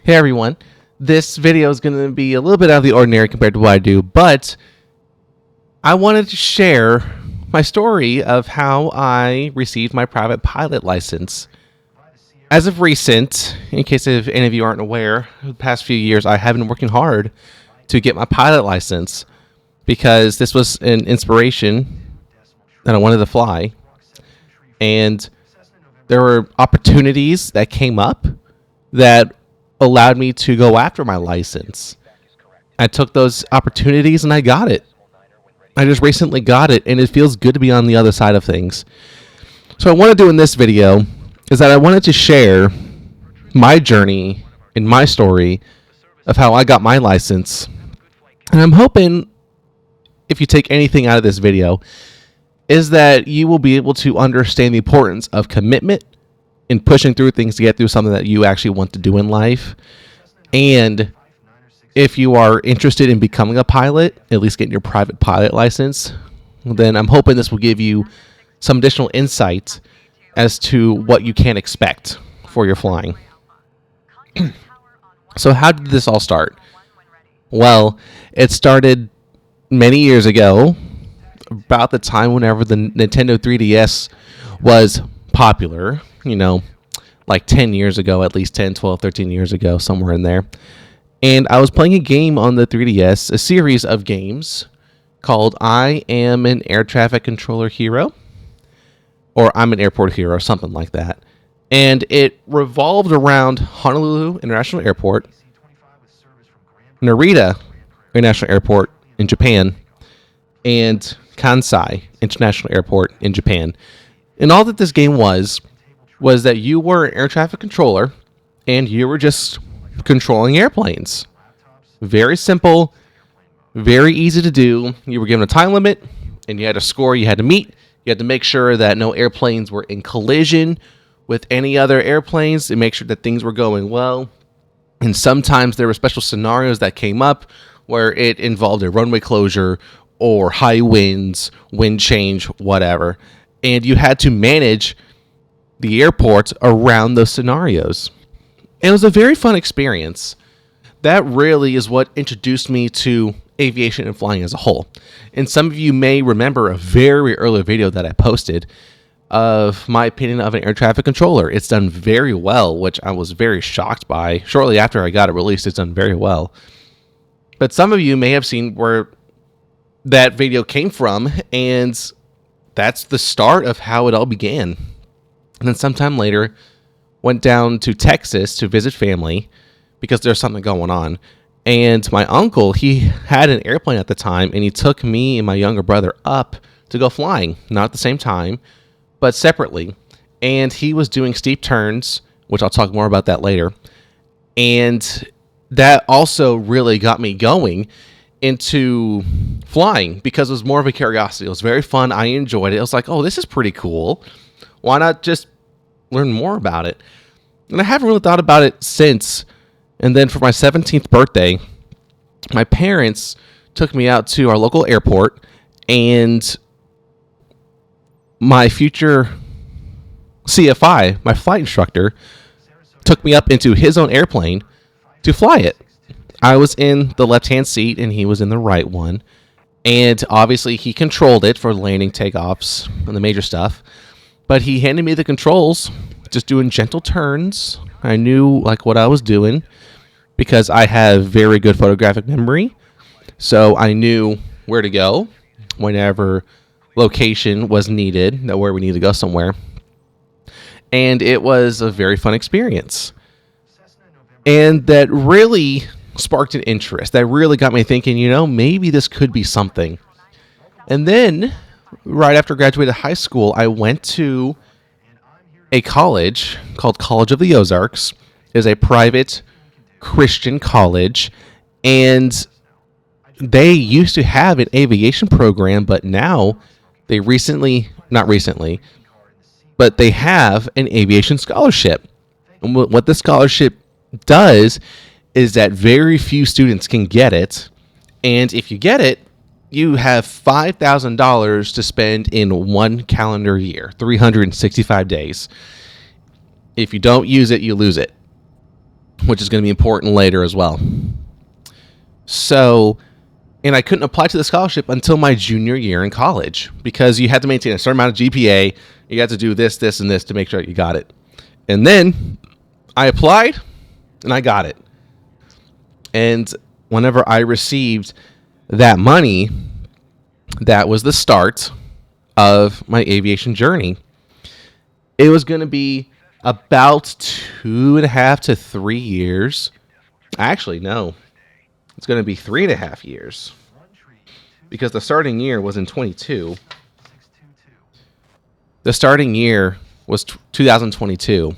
Hey everyone, this video is going to be a little bit out of the ordinary compared to what I do, but I wanted to share my story of how I received my private pilot license. As of recent, in case if any of you aren't aware, the past few years I have been working hard to get my pilot license because this was an inspiration that I wanted to fly, and there were opportunities that came up that allowed me to go after my license. I took those opportunities and I got it. I just recently got it, and it feels good to be on the other side of things. So what I want to do in this video is that I wanted to share my journey and my story of how I got my license. And I'm hoping, if you take anything out of this video, is that you will be able to understand the importance of commitment in pushing through things to get through something that you actually want to do in life. And if you are interested in becoming a pilot, at least getting your private pilot license, then I'm hoping this will give you some additional insight as to what you can expect for your flying. So how did this all start? Well, it started many years ago, about the time whenever the Nintendo 3DS was popular, like 10 years ago, at least 10, 12, 13 years ago, somewhere in there. And I was playing a game on the 3DS, a series of games called I Am an Air Traffic Controller Hero, or I'm an Airport Hero, something like that. And it revolved around Honolulu International Airport, Narita International Airport in Japan, and Kansai International Airport in Japan. And all that this game was that you were an air traffic controller and you were just controlling airplanes. Very simple, very easy to do. You were given a time limit and you had a score you had to meet. You had to make sure that no airplanes were in collision with any other airplanes to make sure that things were going well. And sometimes there were special scenarios that came up where it involved a runway closure or high winds, wind change, whatever. And you had to manage the airport around those scenarios. And it was a very fun experience. That really is what introduced me to aviation and flying as a whole. And some of you may remember a very early video that I posted of my opinion of an air traffic controller. It's done very well, which I was very shocked by. Shortly after I got it released, it's done very well. But some of you may have seen where that video came from, and that's the start of how it all began. And then sometime later, went down to Texas to visit family because there's something going on. And my uncle, he had an airplane at the time, and he took me and my younger brother up to go flying. Not at the same time, but separately. And he was doing steep turns, which I'll talk more about that later. And that also really got me going into flying because it was more of a curiosity. It was very fun. I enjoyed it. It was like, oh, this is pretty cool. Why not just learn more about it? And I haven't really thought about it since. And then for my 17th birthday, my parents took me out to our local airport, and my future CFI, my flight instructor, took me up into his own airplane to fly it. I was in the left-hand seat, and he was in the right one. And obviously, he controlled it for landing, takeoffs, and the major stuff. But he handed me the controls, just doing gentle turns. I knew what I was doing because I have very good photographic memory. So I knew where to go whenever location was needed, where we need to go somewhere. And it was a very fun experience. And that really sparked an interest. That really got me thinking, maybe this could be something. And then right after graduating high school, I went to a college called College of the Ozarks. It is a private Christian college, and they used to have an aviation program, but now they not recently, but they have an aviation scholarship. And what the scholarship does is that very few students can get it, and if you get it, you have $5,000 to spend in one calendar year, 365 days. If you don't use it, you lose it. which is going to be important later as well. So, and I couldn't apply to the scholarship until my junior year in college because you had to maintain a certain amount of GPA. You had to do this, this, and this to make sure you got it. And then I applied and I got it. And whenever I received that money, that was the start of my aviation journey. It was going to be about 2.5 to 3 years. Actually, no. It's going to be 3.5 years. Because the starting year was in 22. The starting year was 2022.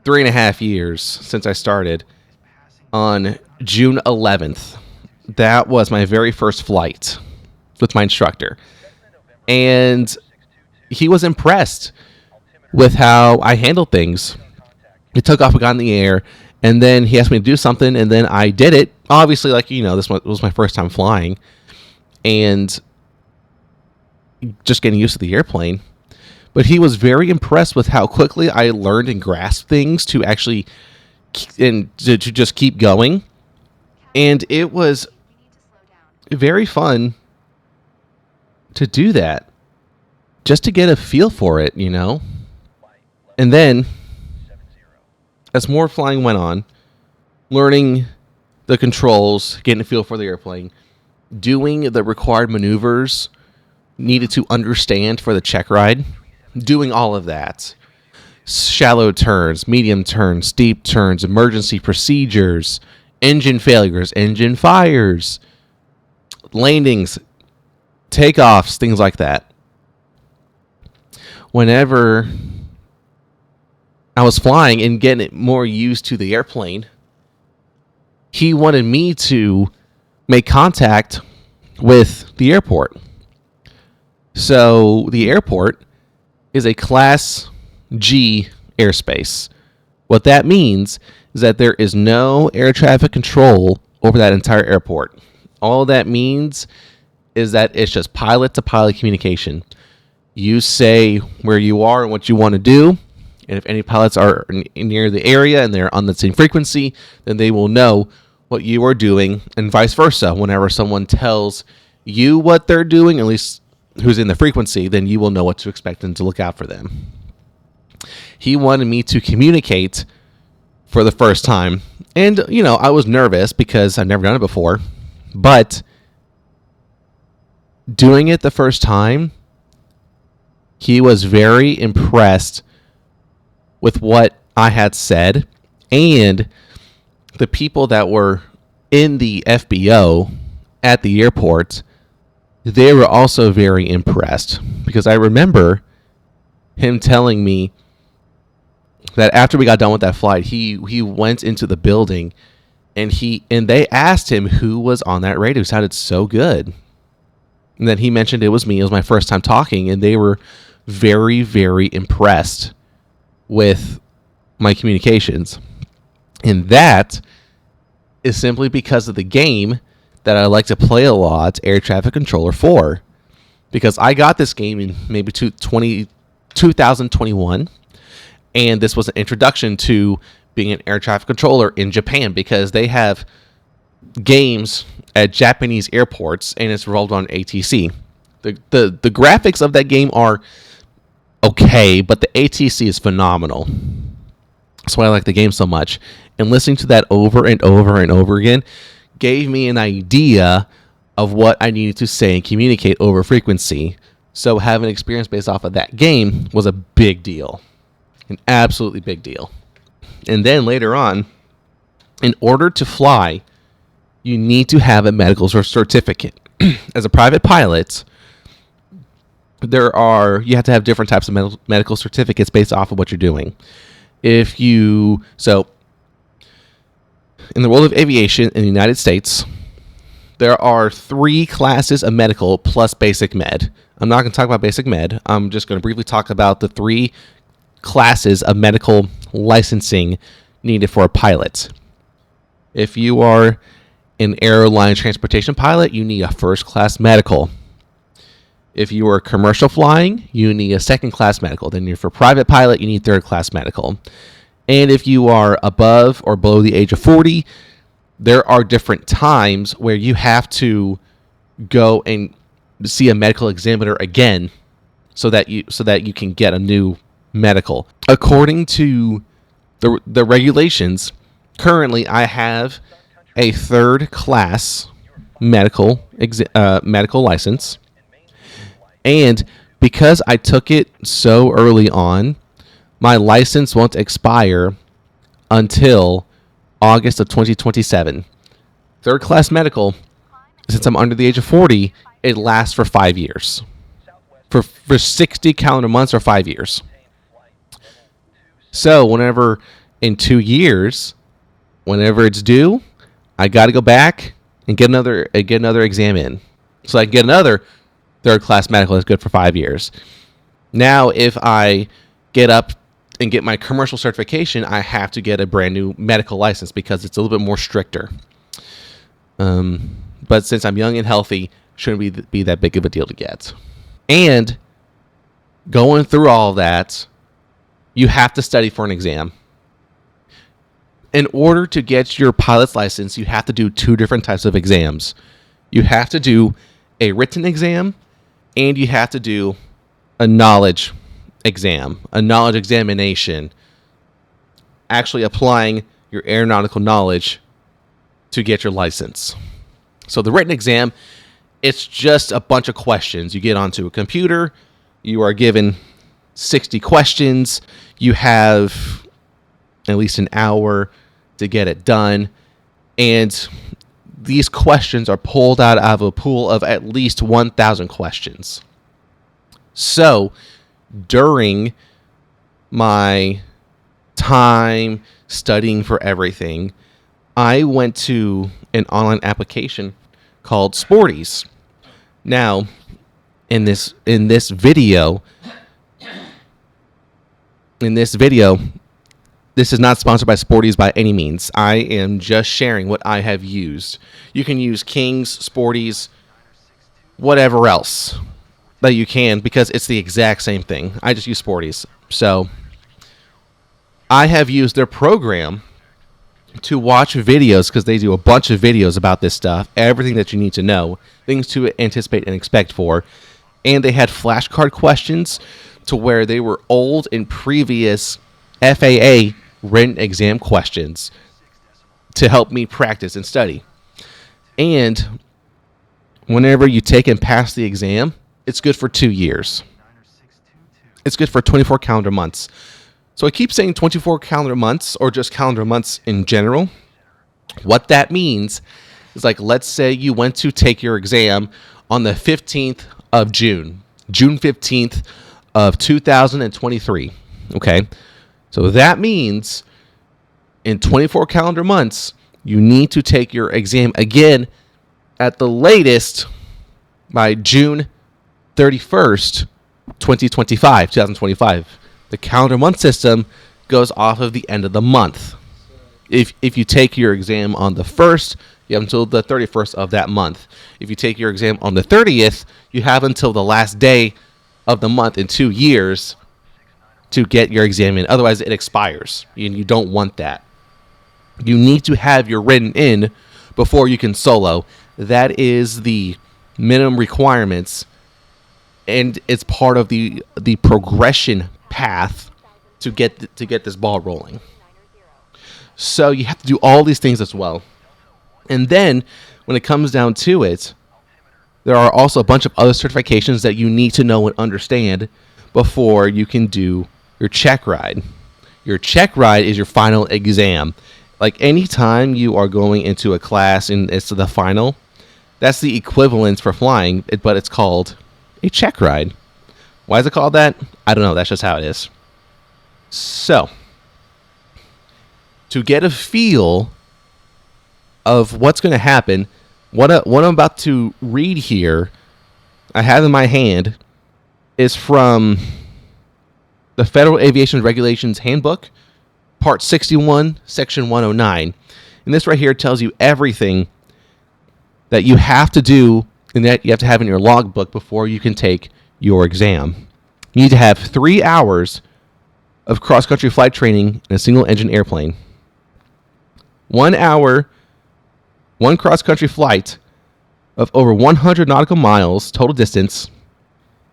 3.5 years since I started. On June 11th, that was my very first flight with my instructor. And he was impressed with how I handled things. He took off, we got in the air, and then he asked me to do something, and then I did it. Obviously, like, this was my first time flying, and just getting used to the airplane. But he was very impressed with how quickly I learned and grasped things to actually and to just keep going. And it was very fun to do that, just to get a feel for it, And then, as more flying went on, learning the controls, getting a feel for the airplane, doing the required maneuvers needed to understand for the check ride, doing all of that. Shallow turns, medium turns, steep turns, emergency procedures, engine failures, engine fires, landings, takeoffs, things like that. Whenever I was flying and getting it more used to the airplane, he wanted me to make contact with the airport. So the airport is a Class G airspace. What that means is that there is no air traffic control over that entire airport. All that means is that it's just pilot to pilot communication. You say where you are and what you want to do, and if any pilots are near the area and they're on the same frequency, then they will know what you are doing, and vice versa. Whenever someone tells you what they're doing, at least who's in the frequency, then you will know what to expect and to look out for them. He wanted me to communicate for the first time. And, I was nervous because I've never done it before. But doing it the first time, he was very impressed with what I had said. And the people that were in the FBO at the airport, they were also very impressed. Because I remember him telling me that after we got done with that flight, he went into the building and they asked him who was on that radio. It sounded so good. And then he mentioned it was me. It was my first time talking, and they were very, very impressed with my communications. And that is simply because of the game that I like to play a lot, Air Traffic Controller 4. Because I got this game in maybe 2021. And this was an introduction to being an air traffic controller in Japan, because they have games at Japanese airports, and it's rolled on ATC. The graphics of that game are okay, but the ATC is phenomenal. That's why I like the game so much. And listening to that over and over and over again gave me an idea of what I needed to say and communicate over frequency. So having experience based off of that game was a big deal. An absolutely big deal. And then later on, in order to fly, you need to have a medical certificate. As a private pilot, you have to have different types of medical certificates based off of what you're doing. So in the world of aviation in the United States, there are 3 classes of medical plus basic med. I'm not going to talk about basic med. I'm just going to briefly talk about the 3 classes of medical licensing needed for a pilot. If you are an airline transportation pilot, you need a first class medical. If you are commercial flying, you need a second class medical. Then if you're a private pilot, you need third class medical. And if you are above or below the age of 40, there are different times where you have to go and see a medical examiner again so that you can get a new medical. According to the regulations, currently I have a third class medical license, and because I took it so early on, my license won't expire until August of 2027. Third class medical, since I'm under the age of 40, it lasts for 5 years. For 60 calendar months or 5 years. So whenever in 2 years, whenever it's due, I got to go back and get another exam in. So I can get another third class medical that's good for 5 years. Now, if I get up and get my commercial certification, I have to get a brand new medical license because it's a little bit more stricter. But since I'm young and healthy, shouldn't be that big of a deal to get. And going through all that, you have to study for an exam. In order to get your pilot's license, you have to do 2 different types of exams. You have to do a written exam, and you have to do a knowledge exam, a knowledge examination, actually applying your aeronautical knowledge to get your license. So the written exam, it's just a bunch of questions. You get onto a computer, you are given 60 questions, you have at least an hour to get it done, and these questions are pulled out of a pool of at least 1,000 questions. So during my time studying for everything, I went to an online application called Sporties. Now, in this video, this is not sponsored by Sporties by any means. I am just sharing what I have used. You can use King's, Sporties, whatever else that you can, because it's the exact same thing. I just use Sporties. So I have used their program to watch videos, because they do a bunch of videos about this stuff, everything that you need to know, things to anticipate and expect for. And they had flashcard questions to where they were old and previous FAA written exam questions to help me practice and study. And whenever you take and pass the exam, it's good for 2 years. It's good for 24 calendar months. So I keep saying 24 calendar months, or just calendar months in general. What that means is, like, let's say you went to take your exam on the 15th of June 15th of 2023. Okay. So that means in 24 calendar months, you need to take your exam again at the latest by June 31st, 2025. The calendar month system goes off of the end of the month. If you take your exam on the 1st, you have until the 31st of that month. If you take your exam on the 30th, you have until the last day of the month in 2 years to get your exam in. Otherwise, it expires, and you don't want that. You need to have your written in before you can solo. That is the minimum requirements, and it's part of the progression path to get this ball rolling. So you have to do all these things as well. And then when it comes down to it, there are also a bunch of other certifications that you need to know and understand before you can do your check ride. Your check ride is your final exam. Like, anytime you are going into a class and it's the final, that's the equivalent for flying, but it's called a check ride. Why is it called that? I don't know. That's just how it is. So, to get a feel of what's going to happen, what I'm about to read here, I have in my hand, is from the Federal Aviation Regulations Handbook, Part 61, Section 109. And this right here tells you everything that you have to do and that you have to have in your logbook before you can take your exam. You need to have 3 hours of cross-country flight training in a single-engine airplane. 1 hour, one cross-country flight of over 100 nautical miles total distance,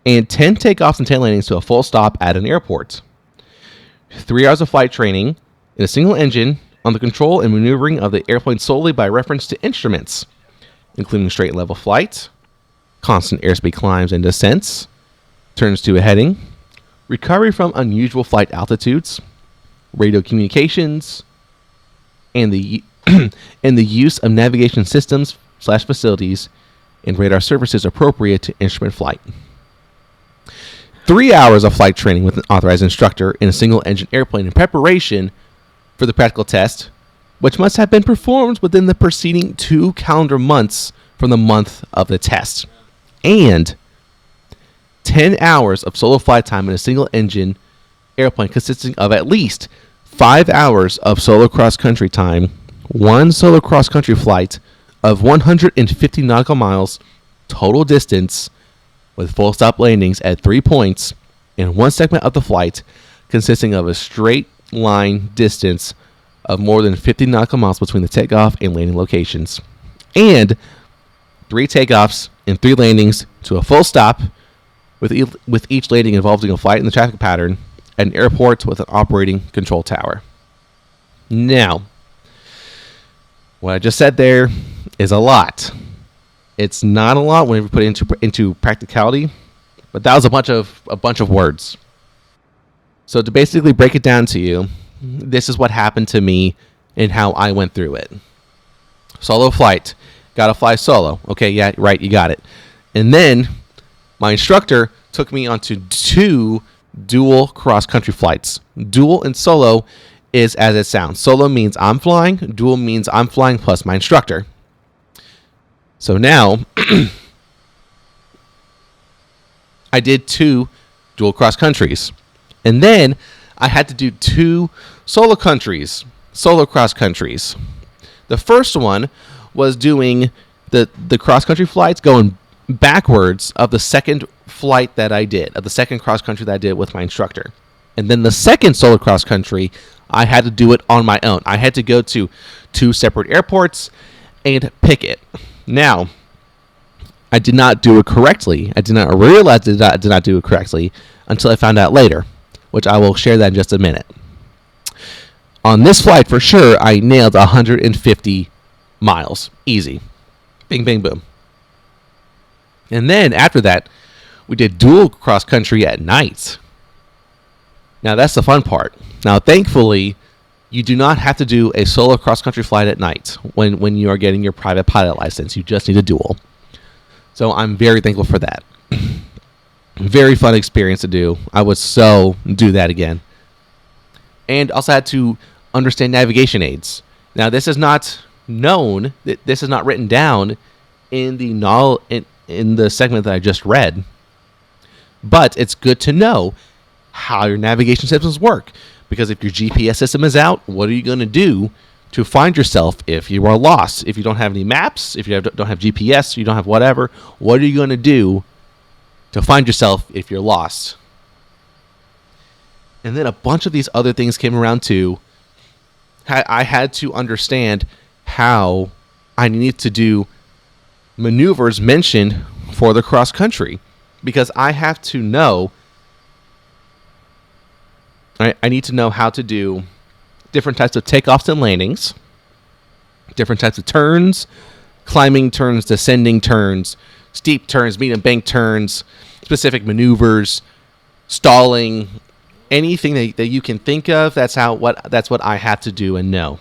and 10 takeoffs and 10 landings to a full stop at an airport. 3 hours of flight training in a single engine on the control and maneuvering of the airplane solely by reference to instruments, including straight and level flight, constant airspeed climbs and descents, turns to a heading, recovery from unusual flight altitudes, radio communications, and the and the use of navigation systems / facilities and radar services appropriate to instrument flight. 3 hours of flight training with an authorized instructor in a single-engine airplane in preparation for the practical test, which must have been performed within the preceding 2 calendar months from the month of the test. And 10 hours of solo flight time in a single-engine airplane consisting of at least 5 hours of solo cross-country time, 1 solo cross-country flight of 150 nautical miles total distance with full stop landings at 3 points in 1 segment of the flight consisting of a straight line distance of more than 50 nautical miles between the takeoff and landing locations, and 3 takeoffs and 3 landings to a full stop with each landing involving a flight in the traffic pattern at an airport with an operating control tower. Now, what I just said there is a lot. It's not a lot when we put it into practicality, but that was a bunch of words. So to basically break it down to you, this is what happened to me and how I went through it. Solo flight. Got to fly solo. Okay, yeah, right, you got it. And then my instructor took me onto 2 dual cross-country flights. Dual and solo is as it sounds. Solo means I'm flying. Dual means I'm flying plus my instructor. So now, I did 2 dual cross-countries. And then I had to do 2 solo cross-countries. The first one was doing the cross-country flights going backwards of the second flight that I did, of the second cross-country that I did with my instructor. And then the second solo cross-country, I had to do it on my own. I had to go to 2 separate airports and pick it. Now, I did not do it correctly. I did not realize I did not do it correctly until I found out later, which I will share that in just a minute. On this flight, for sure, I nailed 150 miles. Easy. Bing, bang, boom. And then, after that, we did dual cross-country at night. Now, that's the fun part. Now, thankfully, you do not have to do a solo cross-country flight at night when you are getting your private pilot license. You just need a dual. So I'm very thankful for that. Very fun experience to do. I would so do that again. And also had to understand navigation aids. Now, this is not known. This is not written down in the segment that I just read. But it's good to know how your navigation systems work. Because if your GPS system is out, what are you going to do to find yourself if you are lost? If you don't have any maps, if you don't have GPS, you don't have whatever, what are you going to do to find yourself if you're lost? And then a bunch of these other things came around too. I had to understand how I needed to do maneuvers mentioned for the cross country, because I have to know. I need to know how to do different types of takeoffs and landings, different types of turns, climbing turns, descending turns, steep turns, medium bank turns, specific maneuvers, stalling, anything that you can think of. That's what I have to do and know.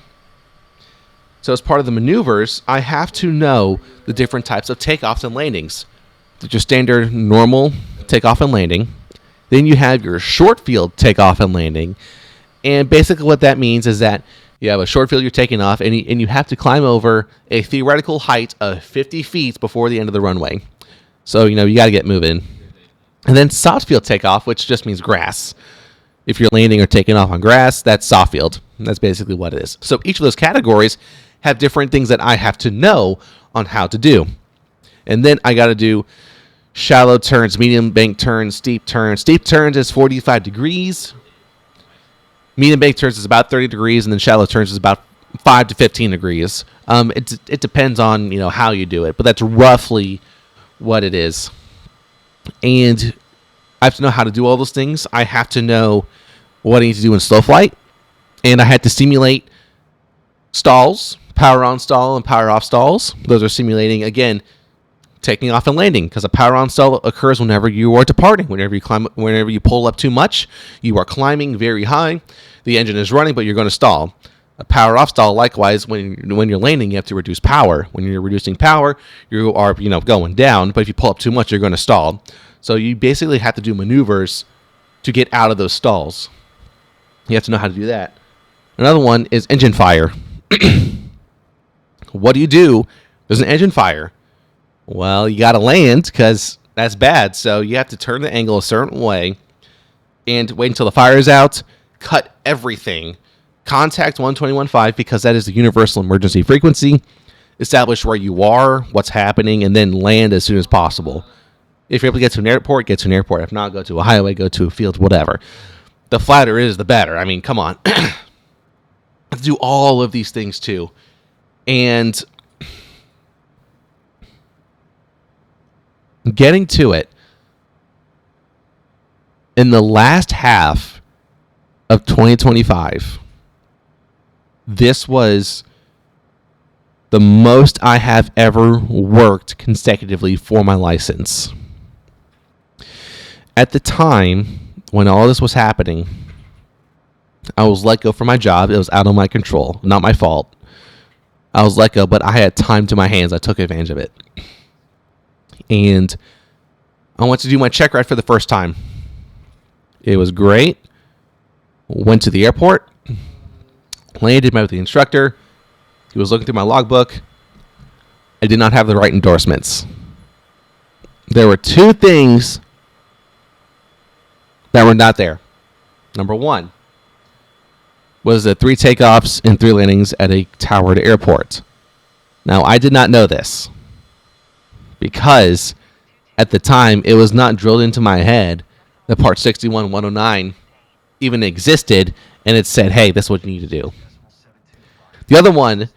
So as part of the maneuvers, I have to know the different types of takeoffs and landings. Your standard normal takeoff and landing. Then you have your short field takeoff and landing. And basically what that means is that you have a short field you're taking off, and you have to climb over a theoretical height of 50 feet before the end of the runway. So, you got to get moving. And then soft field takeoff, which just means grass. If you're landing or taking off on grass, that's soft field. That's basically what it is. So each of those categories have different things that I have to know on how to do. And then I got to do shallow turns, medium bank turns, steep turns. Steep turns is 45 degrees. Medium bank turns is about 30 degrees, and then shallow turns is about 5 to 15 degrees. It depends on how you do it, but that's roughly what it is. And I have to know how to do all those things. I have to know what I need to do in slow flight, and I had to simulate stalls, power on stall and power off stalls. Those are simulating, again, taking off and landing, because a power on stall occurs whenever you are departing. Whenever you pull up too much, you are climbing very high. The engine is running, but you're going to stall. A power off stall, likewise, when you're landing, you have to reduce power. When you're reducing power, you are going down. But if you pull up too much, you're going to stall. So you basically have to do maneuvers to get out of those stalls. You have to know how to do that. Another one is engine fire. What do you do? There's an engine fire. Well, you got to land, because that's bad. So you have to turn the angle a certain way and wait until the fire is out. Cut everything. Contact 121.5, because that is the universal emergency frequency. Establish where you are, what's happening, and then land as soon as possible. If you're able to get to an airport, get to an airport. If not, go to a highway, go to a field, whatever. The flatter is, the better. I mean, come on. To do all of these things too. And getting to it, in the last half of 2025, this was the most I have ever worked consecutively for my license. At the time when all this was happening, I was let go from my job. It was out of my control, not my fault. I was let go, but I had time to my hands. I took advantage of it. And I went to do my check ride for the first time. It was great. Went to the airport. Landed, met with the instructor. He was looking through my logbook. I did not have the right endorsements. There were two things that were not there. Number one was the 3 takeoffs and 3 landings at a towered airport. Now, I did not know this, because at the time it was not drilled into my head that Part 61-109 even existed, and it said, hey, this is what you need to do. The other one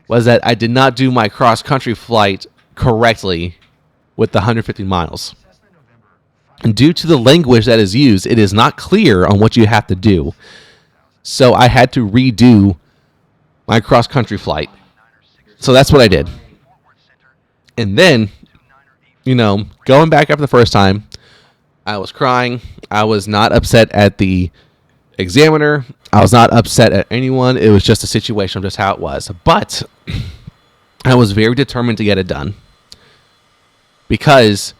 was that I did not do my cross-country flight correctly with the 150 miles. And due to the language that is used, it is not clear on what you have to do. So I had to redo my cross-country flight. So that's what I did. And then, going back after the first time, I was crying. I was not upset at the examiner. I was not upset at anyone. It was just a situation of just how it was. But I was very determined to get it done, because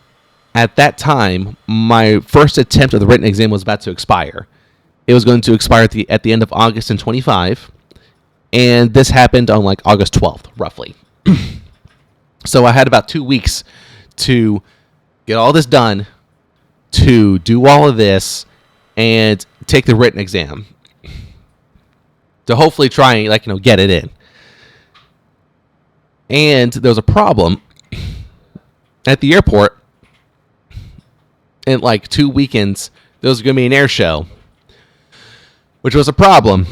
at that time, my first attempt at the written exam was about to expire. It was going to expire at the end of August in 25, and this happened on like August 12th, roughly. So I had about 2 weeks to get all this done, to do all of this, and take the written exam, to hopefully try and get it in. And there was a problem at the airport. In like 2 weekends, there was going to be an air show, which was a problem,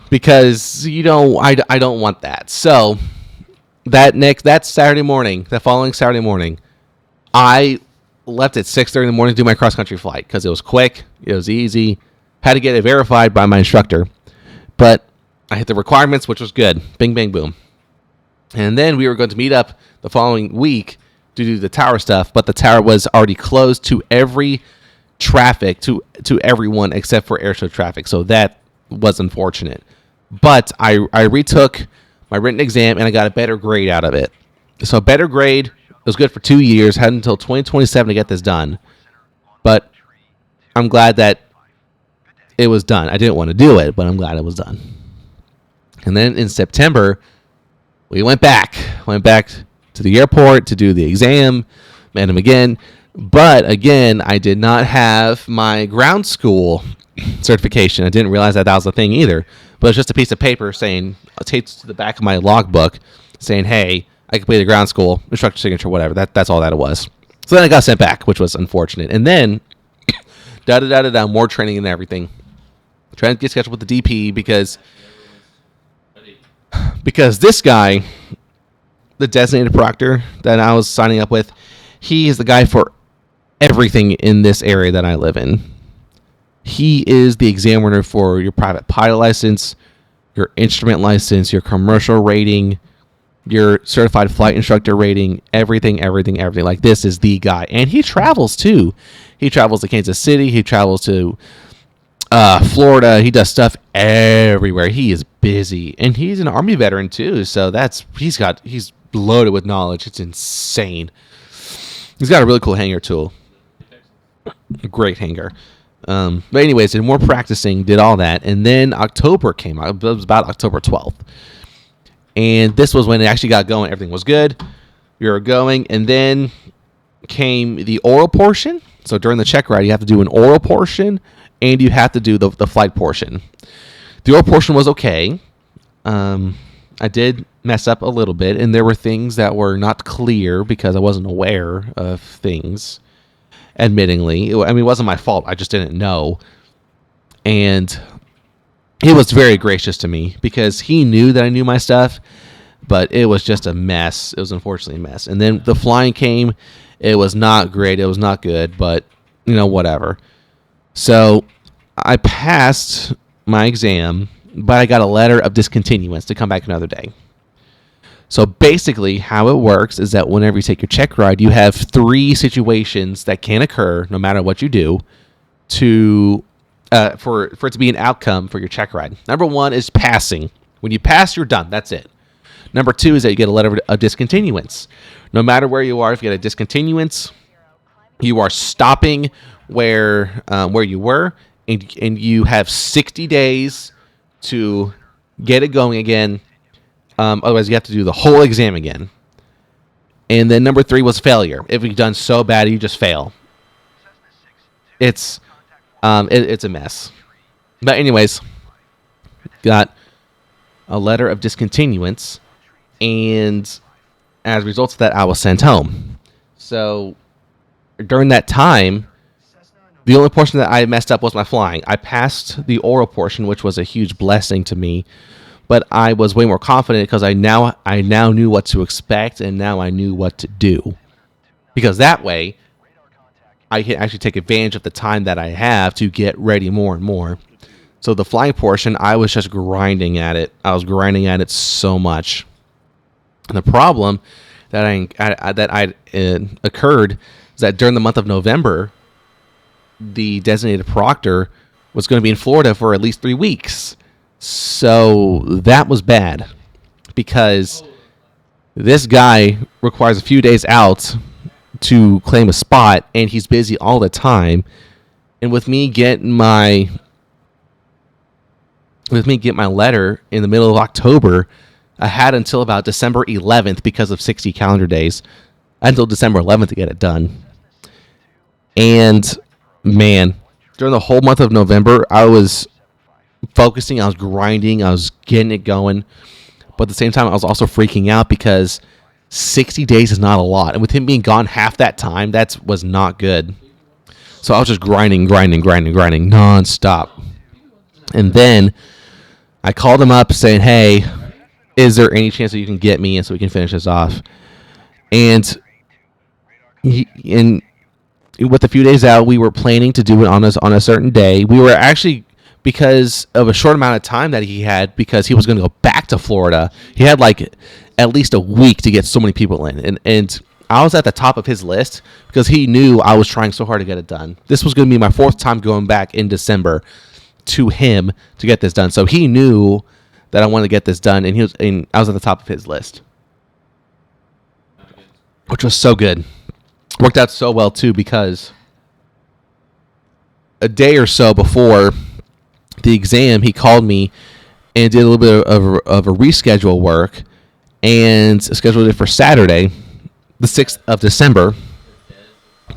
because I don't want that. So that Saturday morning, the following Saturday morning, I left at 6:30 in the morning to do my cross-country flight, because it was quick, it was easy. Had to get it verified by my instructor, but I hit the requirements, which was good. Bing, bang, boom. And then we were going to meet up the following week to do the tower stuff, but the tower was already closed to every traffic, to everyone except for airshow traffic. So that was unfortunate. But I retook my written exam, and I got a better grade out of it. So a better grade was good for 2 years. Had until 2027 to get this done. But I'm glad that it was done. I didn't want to do it, but I'm glad it was done. And then in September, we went back to the airport to do the exam, met him again. But again, I did not have my ground school certification. I didn't realize that was a thing either. But it's just a piece of paper taped to the back of my logbook saying, hey, I completed ground school, instructor signature, whatever. That's all that it was. So then I got sent back, which was unfortunate. And then, more training and everything. trying to get scheduled with the DP because this guy, the designated proctor that I was signing up with, he is the guy for everything in this area that I live in. He is the examiner for your private pilot license, your instrument license, your commercial rating, your certified flight instructor rating, everything. Like, this is the guy. And he travels too. He travels to Kansas City. He travels to Florida. He does stuff everywhere. He is busy. And he's an Army veteran too. So he's loaded with knowledge. It's insane. He's got a really cool hanger tool. A great hanger. But anyways, did more practicing, did all that. And then October came out. It was about October 12th. And this was when it actually got going. Everything was good. We were going. And then came the oral portion. So during the check ride, you have to do an oral portion and you have to do the flight portion. The oral portion was okay. I did mess up a little bit, and there were things that were not clear because I wasn't aware of things, admittingly. I mean, it wasn't my fault. I just didn't know. And he was very gracious to me because he knew that I knew my stuff, but it was just a mess. It was unfortunately a mess. And then the flying came. It was not great. It was not good, but, whatever. So I passed my exam, but I got a letter of discontinuance to come back another day. So basically how it works is that whenever you take your check ride, you have 3 situations that can occur no matter what you do for it to be an outcome for your check ride. Number 1 is passing. When you pass, you're done. That's it. Number 2 is that you get a letter of discontinuance. No matter where you are, if you get a discontinuance, you are stopping where you were, and you have 60 days to get it going again. Otherwise, you have to do the whole exam again. And then number 3 was failure. If you've done so bad, you just fail. It's a mess. But anyways, got a letter of discontinuance, and as a result of that, I was sent home. So during that time, the only portion that I messed up was my flying. I passed the oral portion, which was a huge blessing to me, but I was way more confident because I now knew what to expect, and now I knew what to do. Because that way, I can actually take advantage of the time that I have to get ready more and more. So the flying portion, I was just grinding at it. I was grinding at it so much. And the problem that occurred is that during the month of November, the designated proctor was going to be in Florida for at least 3 weeks. So that was bad because this guy requires a few days out to claim a spot, and he's busy all the time. And with me getting my letter in the middle of October, I had until about December 11th because of 60 calendar days. Until December 11th to get it done. And man, during the whole month of November, I was focusing, I was grinding, I was getting it going. But at the same time, I was also freaking out because 60 days is not a lot. And with him being gone half that time, that was not good. So I was just grinding nonstop. And then I called him up saying, hey, is there any chance that you can get me in so we can finish this off? And with a few days out, we were planning to do it on a certain day. We were actually, because of a short amount of time that he had, because he was going to go back to Florida, he had like at least a week to get so many people in. And I was at the top of his list because he knew I was trying so hard to get it done. This was going to be my 4th time going back in December to him to get this done. So he knew that I wanted to get this done, and I was at the top of his list, which was so good. Worked out so well too, because a day or so before the exam, he called me and did a little bit of a reschedule work, and scheduled it for Saturday, the 6th of December,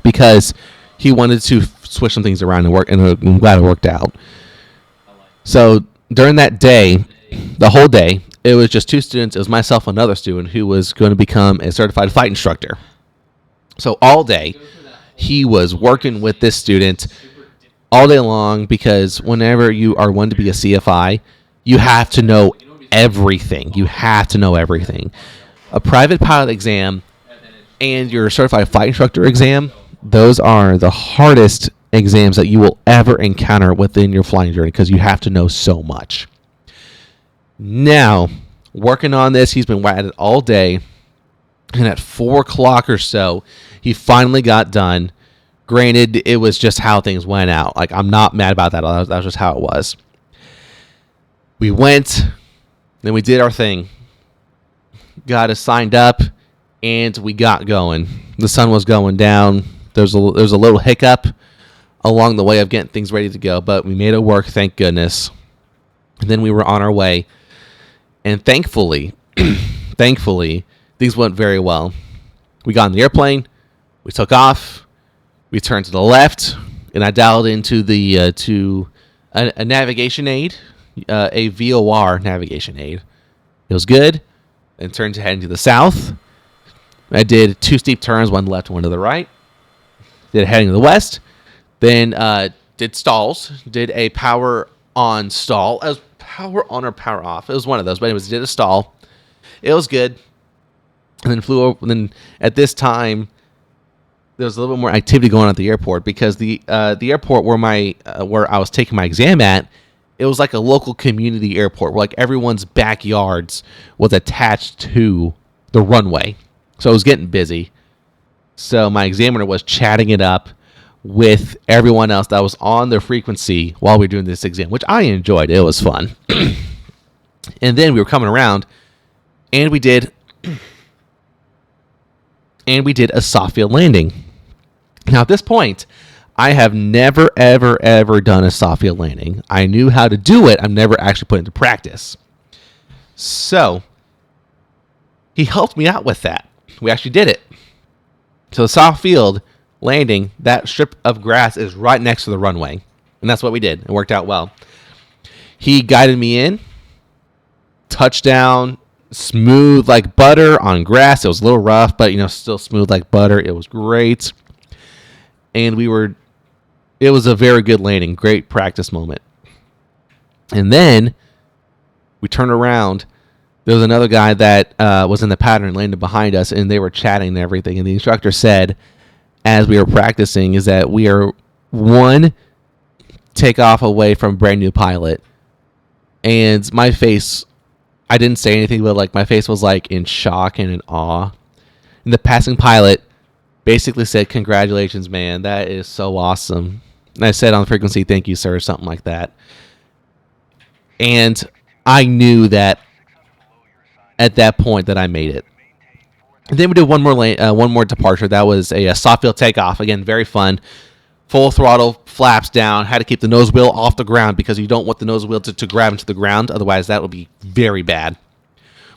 because he wanted to switch some things around and work, and I'm glad it worked out. So during that day, the whole day, it was just 2 students. It was myself and another student who was going to become a certified flight instructor. So all day, he was working with this student, all day long, because whenever you are one to be a CFI, you have to know everything. You have to know everything. A private pilot exam and your certified flight instructor exam, those are the hardest exams that you will ever encounter within your flying journey, because you have to know so much. Now, working on this, he's been at it all day, and at 4 o'clock or so, he finally got done. Granted, it was just how things went out. Like, I'm not mad about that. That was just how it was. We went, then we did our thing. Got us signed up, and we got going. The sun was going down. There's a little hiccup along the way of getting things ready to go, but we made it work, thank goodness. And then we were on our way. And thankfully, things went very well. We got on the airplane. We took off. We turned to the left, and I dialed into the to a navigation aid, a VOR navigation aid. It was good. Then turned to head to the south. I did 2 steep turns, one left, one to the right. Did heading to the west. Then did stalls. Did a power on stall. It was power on or power off. It was one of those, but anyways, did a stall. It was good. And then flew over. And then at this time, there was a little bit more activity going on at the airport, because the airport where I was taking my exam at, it was like a local community airport where like everyone's backyards was attached to the runway. So it was getting busy. So my examiner was chatting it up with everyone else that was on their frequency while we were doing this exam, which I enjoyed. It was fun. And then we were coming around, and we did a soft field landing. Now, at this point, I have never, ever, ever done a soft field landing. I knew how to do it. I've never actually put it into practice. So he helped me out with that. We actually did it. So the soft field landing, that strip of grass is right next to the runway. And that's what we did. It worked out well. He guided me in. Touchdown. Smooth like butter on grass. It was a little rough, but still smooth like butter. It was great. And it was a very good landing. Great practice moment. And then we turned around. There was another guy that was in the pattern and landed behind us, and they were chatting and everything. And the instructor said, as we were practicing, is that we are one takeoff away from a brand new pilot. And my face, I didn't say anything, but like my face was like in shock and in awe. And the passing pilot basically said, "Congratulations, man. That is so awesome." And I said on the frequency, "Thank you, sir," something like that. And I knew that at that point that I made it. And then we did one more departure. That was a soft field takeoff. Again, very fun. Full throttle, flaps down. Had to keep the nose wheel off the ground, because you don't want the nose wheel to grab into the ground. Otherwise, that would be very bad.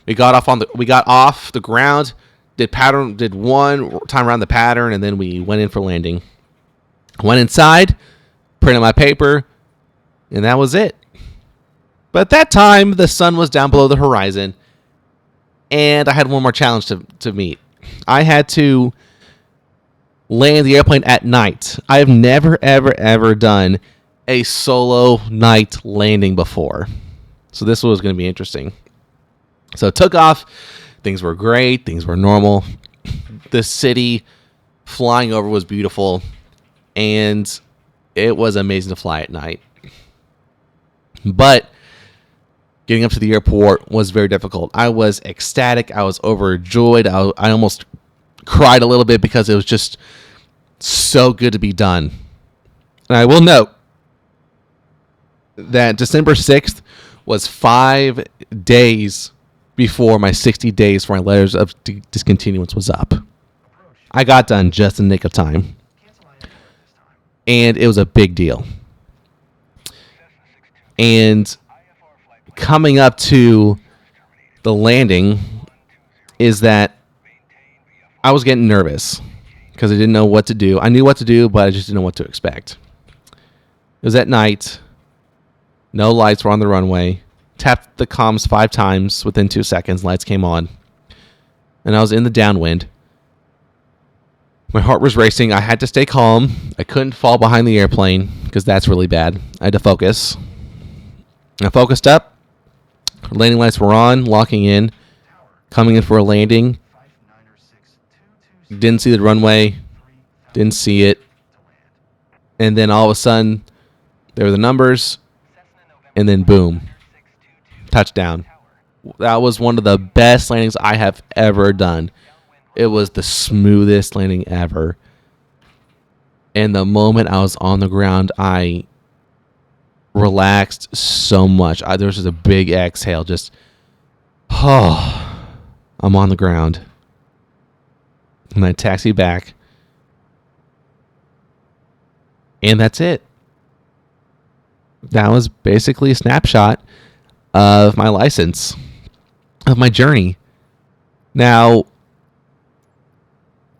We got off the ground. Did one time around the pattern, and then we went in for landing. Went inside, printed my paper, and that was it. But at that time, the sun was down below the horizon, and I had one more challenge to meet. I had to land the airplane at night. I have never, ever, ever done a solo night landing before. So this was going to be interesting. So it took off. Things were great. Things were normal. The city flying over was beautiful. And it was amazing to fly at night. But getting up to the airport was very difficult. I was ecstatic. I was overjoyed. I almost cried a little bit, because it was just so good to be done. And I will note that December 6th was 5 days before my 60 days for my letters of discontinuance was up. I got done just in the nick of time. And it was a big deal. And coming up to the landing is that I was getting nervous, because I didn't know what to do. I knew what to do, but I just didn't know what to expect. It was at night. No lights were on the runway. Tapped the comms 5 times. Within 2 seconds, lights came on. And I was in the downwind. My heart was racing. I had to stay calm. I couldn't fall behind the airplane because that's really bad. I had to focus. I focused up. Landing lights were on, locking in, coming in for a landing. Didn't see the runway. Didn't see it. And then all of a sudden, there were the numbers. And then boom. Touchdown. That was one of the best landings I have ever done. It was the smoothest landing ever. And the moment I was on the ground, I relaxed so much. There was just a big exhale. Just, oh, I'm on the ground. And I taxied back. And that's it. That was basically a snapshot of my license, of my journey. Now,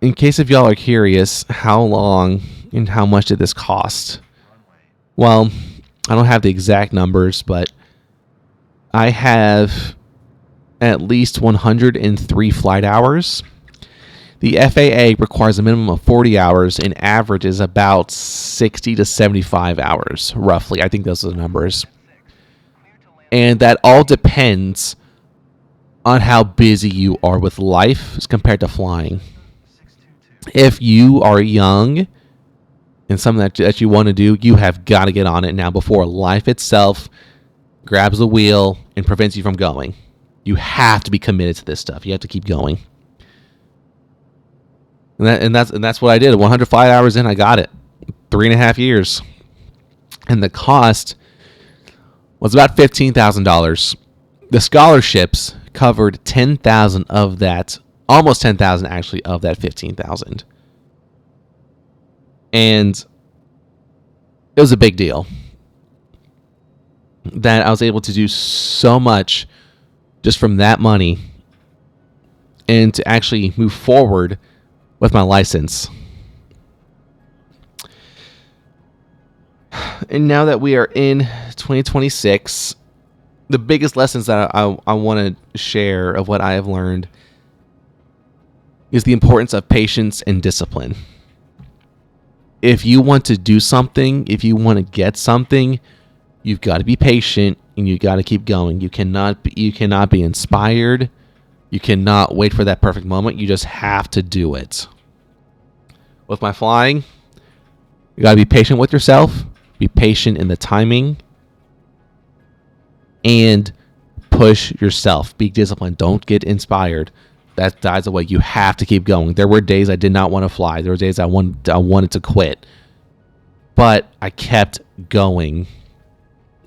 in case if y'all are curious, how long and how much did this cost? Well, I don't have the exact numbers, but I have at least 103 flight hours. The FAA requires a minimum of 40 hours and average is about 60 to 75 hours, roughly. I think those are the numbers. And that all depends on how busy you are with life as compared to flying. If you are young and something that you want to do, you have got to get on it now before life itself grabs the wheel and prevents you from going. You have to be committed to this stuff. You have to keep going. And that's what I did. 105 hours in, I got it. 3.5 years. And the cost was about $15,000. The scholarships covered 10,000 of that, almost 10,000 actually of that 15,000. And it was a big deal that I was able to do so much just from that money and to actually move forward with my license. And now that we are in 2026, the biggest lessons that I want to share of what I have learned is the importance of patience and discipline. If you want to do something, if you want to get something, you've got to be patient and you got to keep going. You cannot be inspired. You cannot wait for that perfect moment. You just have to do it. With my flying, you got to be patient with yourself, be patient in the timing, and push yourself. Be disciplined. Don't get inspired. That dies away. You have to keep going. There were days I did not want to fly. There were days I wanted to quit. But I kept going.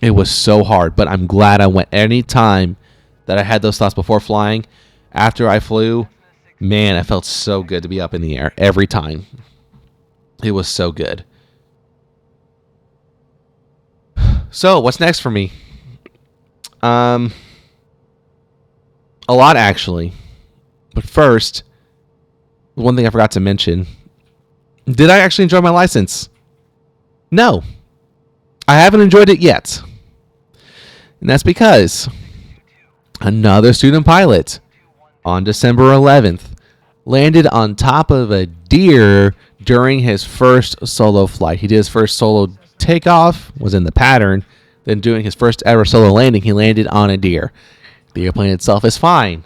It was so hard, but I'm glad I went. Any time that I had those thoughts before flying, after I flew, man, I felt so good to be up in the air every time. It was so good. So, what's next for me? A lot, actually. But first, one thing I forgot to mention. Did I actually enjoy my license? No. I haven't enjoyed it yet. And that's because another student pilot on December 11th landed on top of a deer during his first solo flight. He did his first solo takeoff, was in the pattern. Then doing his first ever solo landing, he landed on a deer. The airplane itself is fine.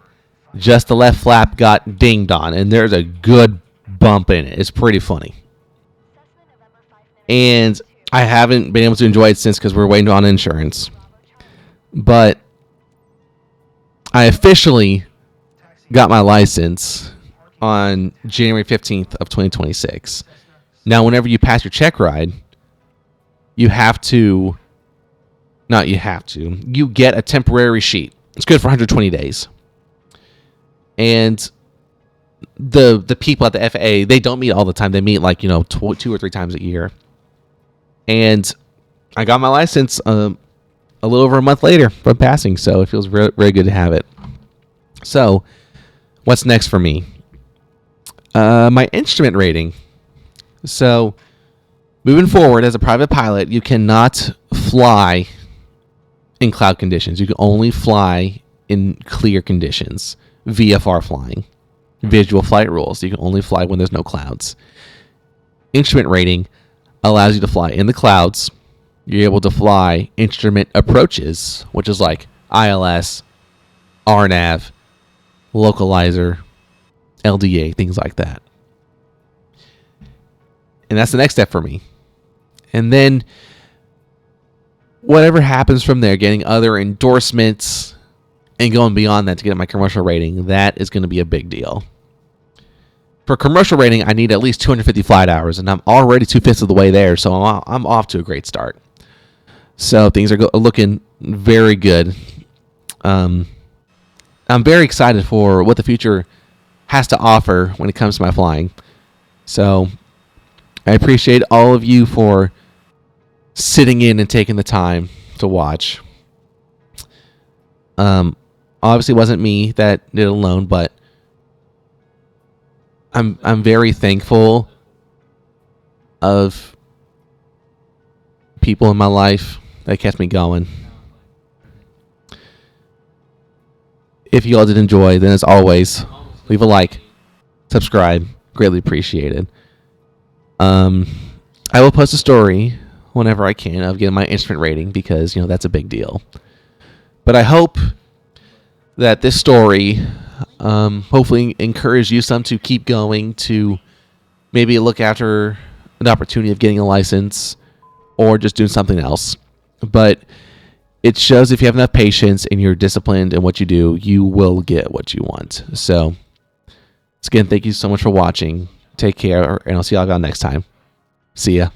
Just the left flap got dinged on, and there's a good bump in it. It's pretty funny. And I haven't been able to enjoy it since because we're waiting on insurance. But I officially got my license on January 15th of 2026. Now, whenever you pass your check ride, you get a temporary sheet. It's good for 120 days. And the people at the FAA, they don't meet all the time. They meet 2 or 3 times a year. And I got my license a little over a month later from passing, so it feels very, very good to have it. So, what's next for me? My instrument rating. So, moving forward as a private pilot, you cannot fly in cloud conditions. You can only fly in clear conditions, VFR flying. visual flight rules. You can only fly when there's no clouds. Instrument rating allows you to fly in the clouds. You're able to fly instrument approaches, which is like ILS, RNAV, localizer, LDA, things like that. And that's the next step for me. And then whatever happens from there, getting other endorsements and going beyond that to get my commercial rating, that is going to be a big deal. For commercial rating, I need at least 250 flight hours, and I'm already 2/5 of the way there, so I'm off to a great start. So things are looking very good. I'm very excited for what the future has to offer when it comes to my flying. So I appreciate all of you for sitting in and taking the time to watch. Obviously, it wasn't me that did it alone, but I'm very thankful of people in my life that kept me going. If you all did enjoy, then as always, leave a like, subscribe, greatly appreciated. I will post a story whenever I can of getting my instrument rating because, that's a big deal. But I hope that this story hopefully encourage you some to keep going, to maybe look after an opportunity of getting a license or just doing something else. But it shows if you have enough patience and you're disciplined in what you do, you will get what you want. So, again, thank you so much for watching. Take care, and I'll see y'all next time. See ya.